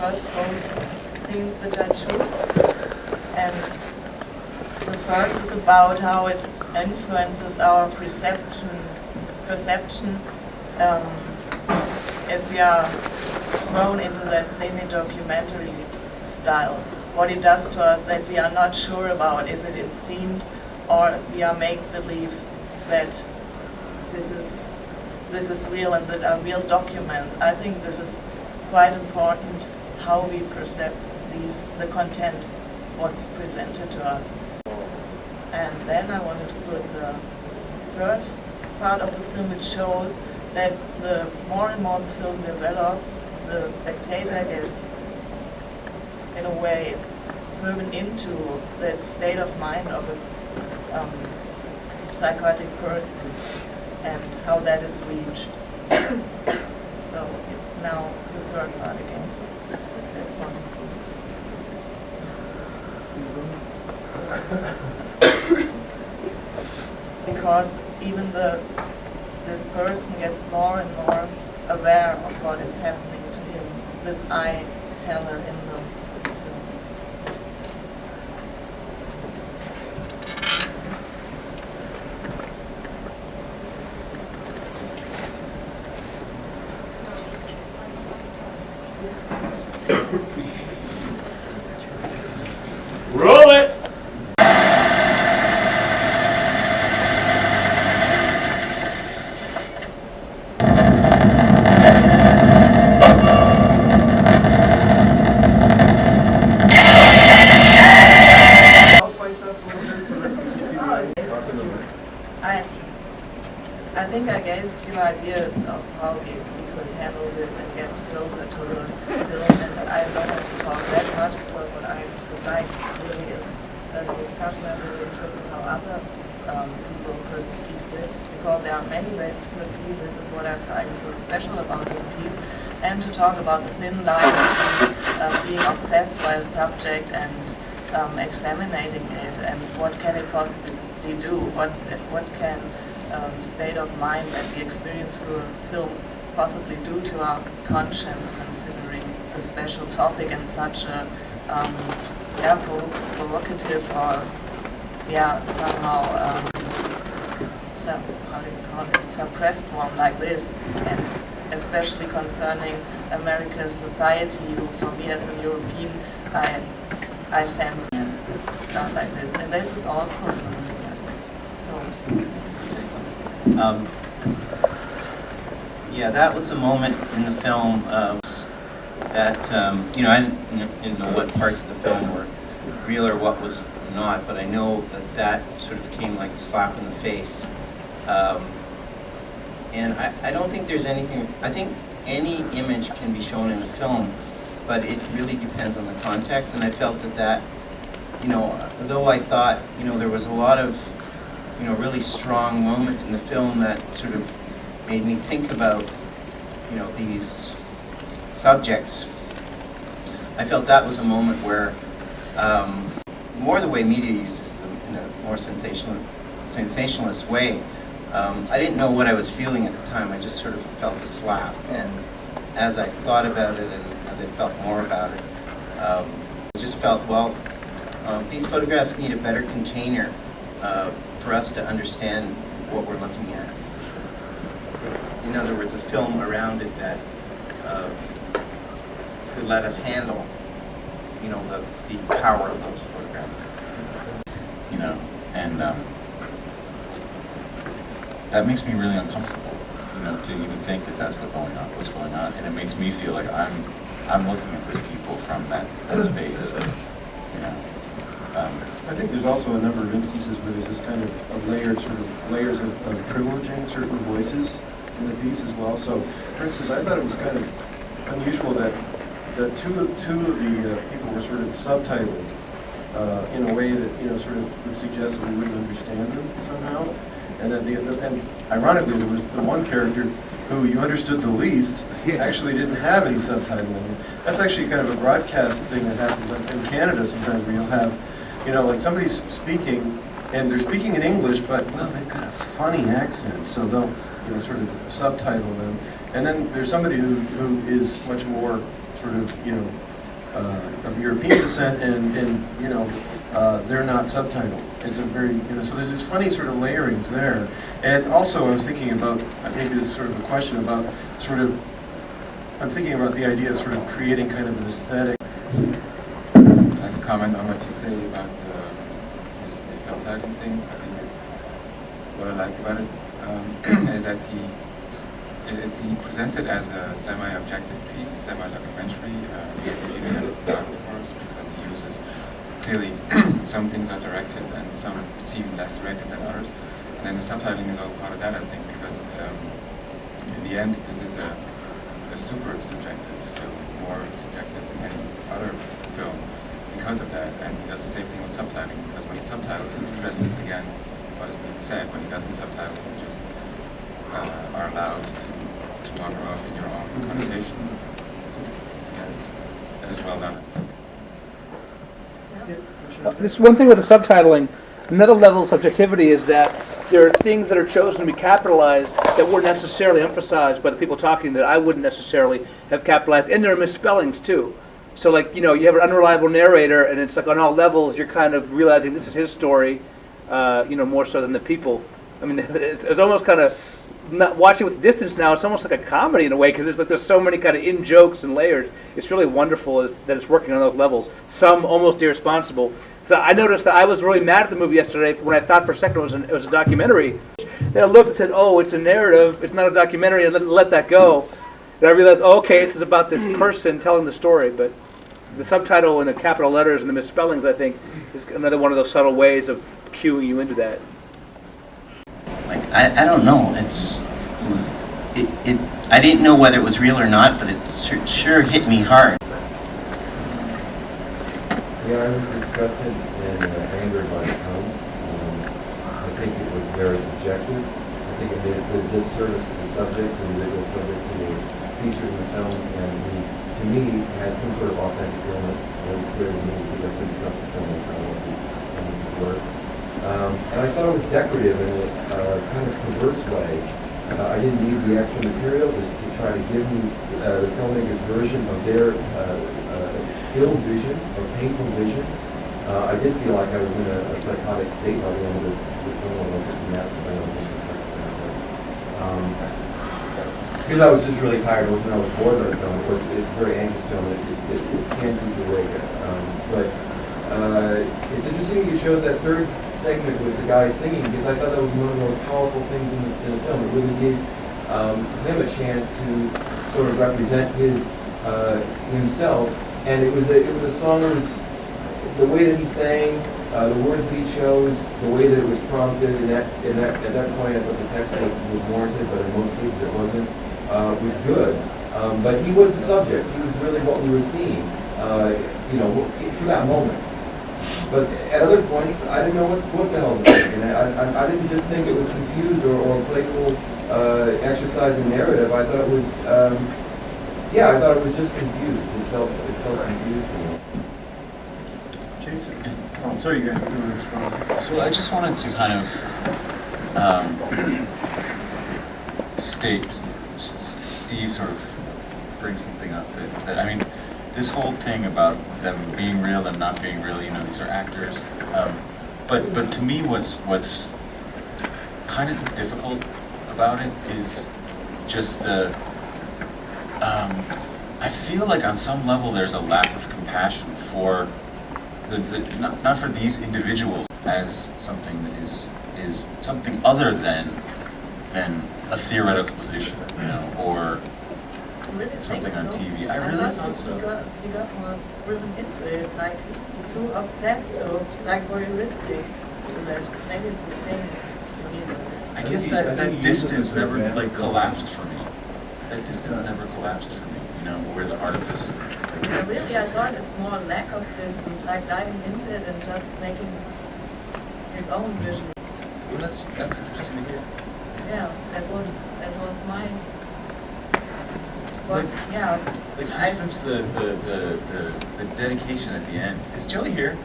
first both themes which I choose. And the first is about how it influences our perception if we are thrown into that semi-documentary style. What it does to us that we are not sure about. Is it inscened, or we are make-believe that this is real and that are real documents. I think this is quite important, how we perceive the content, what's presented to us. And then I wanted to put the third part of the film, which shows that the more and more the film develops, the spectator gets, in a way, driven into that state of mind of a psychotic person and how that is reached. So now the third part again, if possible. Because even this person gets more and more aware of what is happening to him, this I teller in the film. Roll it! I think I gave a few ideas of how we could handle this and get closer to the film, and I don't have to talk that much because what I would like really is a discussion. I'm really interested in how other people perceive this, because there are many ways to perceive this. Is what I find so special about this piece, and to talk about the thin line between being obsessed by a subject and examining it, and what can it possibly do, what can state of mind that we experience through a film possibly do to our conscience, considering a special topic and such a provocative or somehow how do you call it, suppressed one like this, and especially concerning America's society, who for me as a European I sense stuff like this, and this is also so. Yeah, that was a moment in the film that, I didn't know what parts of the film were real or what was not, but I know that sort of came like a slap in the face. And I don't think there's anything, I think any image can be shown in a film, but it really depends on the context, and I felt that, though I thought, there was a lot of really strong moments in the film that sort of made me think about, these subjects. I felt that was a moment where, more the way media uses them in a more sensationalist way. I didn't know what I was feeling at the time. I just sort of felt a slap, and as I thought about it and as I felt more about it, I just felt, well, these photographs need a better container for us to understand what we're looking at. In other words, a film around it that could let us handle, the power of those photographs. And that makes me really uncomfortable, to even think that that's what's going on, and it makes me feel like I'm looking at those people from that space, I think there's also a number of instances where there's this kind of layers of privileging certain voices in the piece as well. So, for instance, I thought it was kind of unusual that two of the people were sort of subtitled in a way that sort of would suggest that we wouldn't understand them somehow. And then and ironically, there was the one character who you understood the least actually didn't have any subtitling. That's actually kind of a broadcast thing that happens in Canada sometimes, where you'll have, like somebody's speaking and they're speaking in English, but well, they've got a funny accent, so they'll sort of subtitle them. And then there's somebody who is much more sort of of European descent, and you know, they're not subtitled. It's a very, you know, so there's this funny sort of layerings there. And also I was thinking about, maybe this is sort of a question about sort of, I'm thinking about the idea of sort of creating kind of an aesthetic. I'd like to comment on what you say about this subtitling thing. I think it's what I like about it is that he presents it as a semi-objective piece, semi-documentary. It's not, of course, because he uses clearly some things are directed and some seem less directed than others. And then the subtitling is all part of that, I think, because in the end, this is a super subjective film, more subjective than any other film because of that. And he does the same thing with subtitling, because when he subtitles, he stresses again what is being said. When he doesn't subtitle, you just are allowed to wander off in your own connotation. That is well done. This one thing with the subtitling, another level of subjectivity is that there are things that are chosen to be capitalized that weren't necessarily emphasized by the people talking that I wouldn't necessarily have capitalized, and there are misspellings too. So like, you know, you have an unreliable narrator and it's like on all levels you're kind of realizing this is his story, you know, more so than the people. I mean, it's almost kind of, not watching with distance now, it's almost like a comedy in a way, because there's so many kind of in-jokes and layers. It's really wonderful that it's working on those levels. Some almost irresponsible. So I noticed that I was really mad at the movie yesterday when I thought for a second it was a documentary. Then I looked and said, oh, it's a narrative, it's not a documentary, and let that go. And I realized, oh, okay, this is about this person telling the story. But the subtitle and the capital letters and the misspellings, I think, is another one of those subtle ways of cueing you into that. Like, I don't know, I didn't know whether it was real or not, but it sure hit me hard. Yeah, I was disgusted and angered by the film. I think it was very subjective. I think it did a disservice to the subjects, individual subjects who were featured in the film, and who, to me, had some sort of authentic illness. It was clear to me because I couldn't trust the film and his work. And I thought it was decorative in a kind of perverse way. I didn't need the extra material to try to give me the filmmaker's version of their ill vision or painful vision. I did feel like I was in a psychotic state by the end of the film. I was looking at because I was just really tired. I was bored by the film. Of course, it's a very anxious film. It can keep you awake. But it's interesting you chose that third segment with the guy singing, because I thought that was one of the most powerful things in the film. It really gave him a chance to sort of represent himself. And it was a song that was, the way that he sang, the words that he chose, the way that it was prompted, and at that point I thought the text was warranted, but in most cases it wasn't, was good. But he was the subject. He was really what we were seeing, you know, for that moment. But at other points, I didn't know what the hell to think. And I didn't just think it was confused or playful exercise in narrative. I thought it was, I thought it was just confused. It felt confused to me. Jason? Oh, I'm sorry, you guys were going to respond. So I just wanted to kind of Steve sort of bring something up that I mean, this whole thing about them being real and not being real, you know, these are actors. But to me, what's kind of difficult about it is just the. I feel like on some level there's a lack of compassion for not for these individuals as something that is something other than a theoretical position, you know, or Really something on so. TV. I really think so. You got more driven into it, like too obsessed to, like voyeuristic to that. Maybe it's the same. I guess that distance never like collapsed for me. That distance never collapsed for me, you know, where the artifice. Really, I thought it's more lack of distance, like diving into it and just making his own vision. Well, that's interesting to hear. Yeah, that was my. Well, Like, yeah. Like for instance, the dedication at the end. Is Joey here?